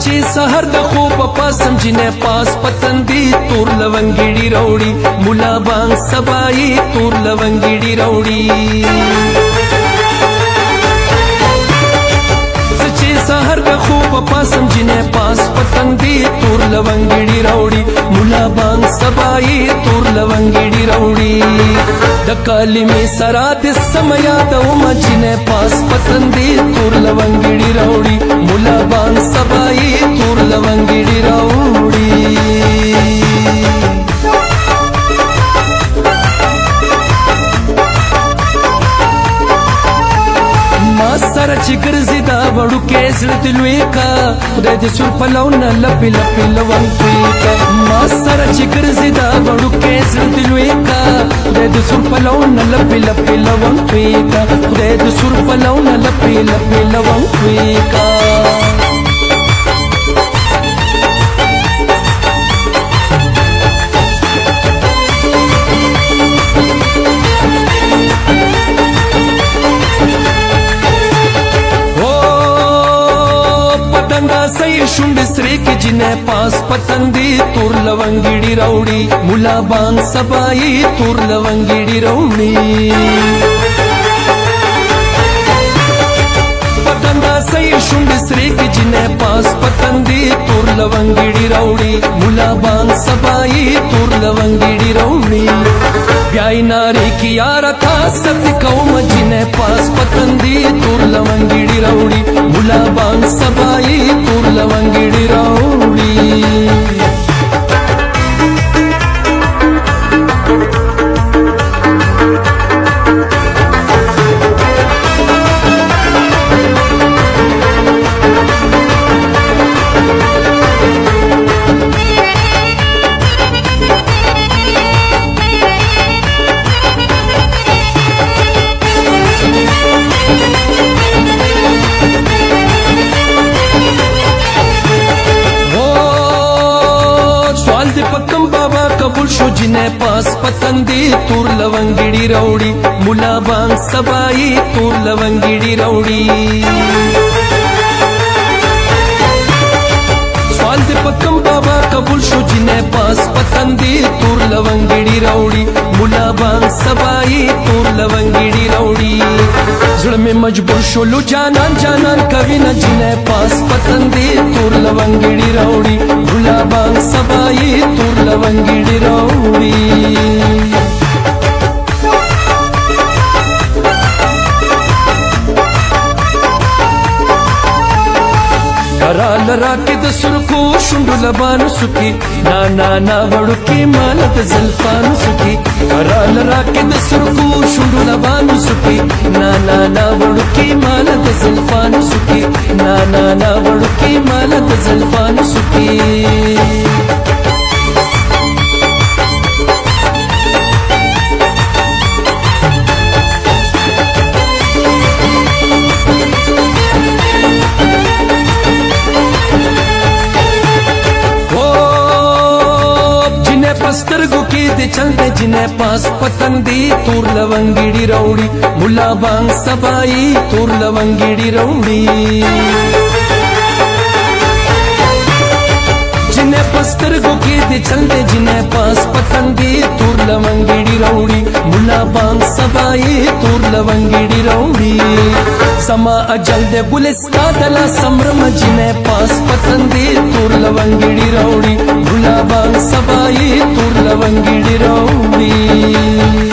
چې سحر د خوب پاسم جنې پاس پتندي تور لونګړي راوړي مولا بانګ سبای تور لونګړي راوړي چې سحر د خوب پاسم جنې پاس پتندي تور لونګړي راوړي مولا بانګ سبای تور لونګړي راوړي د کلمې سره د سمیا د جنې پاس پتندي تور لونګړي راوړي مولا بانګ سبای تور لونګړي راوړي ما سره چې ګرځي دا وړو کې زړه دلوي کا خدای دې سر پلون لپی لپی لون کوي کا ما سره چې ګرځي دا وړو کې زړه دلوي کا خدای دې سر پلون لپی لپی لون کوي کا خدای دې سر پلون لپی لپی لون کوي کا شونډ سره کې جنې پاس پتندي تور لونګړي راوړي مولا بانګ سبای تور لونګړي راوړي پتندا سې شونډ سره کې جنې پاس پتندي تور لونګړي راوړي مولا بانګ سبای تور لونګړي راوړي بیاي ناري کی یار تا ست کوم جنې پاس پتندي تور لونګړي راوړي مولا بانګ سبای تور لونګړي راوړي قبول شو جنې پاس پتندي تور لونګړي راوړي مولا بانګ سبای تور لونګړي راوړي سوال دې پکم بابا قبول شو جنې پاس پتندي تور لونګړي راوړي مولا بانګ سبای تور لونګړي راوړي زړه مې مجبور شو لو جانان جانان کوي نه جنې پاس پتندي تور لونګړي راوړي مولا بانګ سبای تور لونګړي راوړي لرا کې د سرکو شونډو لبانو سکی نا نا نا وړو کې مال د زلفانو سکی لرا کې د سرکو شونډو لبانو سکی نا نا نا وړو کې مال د زلفانو سکی نا نا نا وړو کې مال د زلفانو سکی سترګو کې د چلته جنې پاس پتندي تور لونګړي راوړي مولا بانګ سبای تور لونګړي راوړي جنې پسترګو کې د چلته جنې پاس پتندي تور لونګړي راوړي مولا بانګ سبای تور لونګړي راوړي سما اجل دې ګلستا دلا سمرم جنې پاس پتندي تور لونګړي راوړي مولا بانګ سبای تور لونګړي راوړي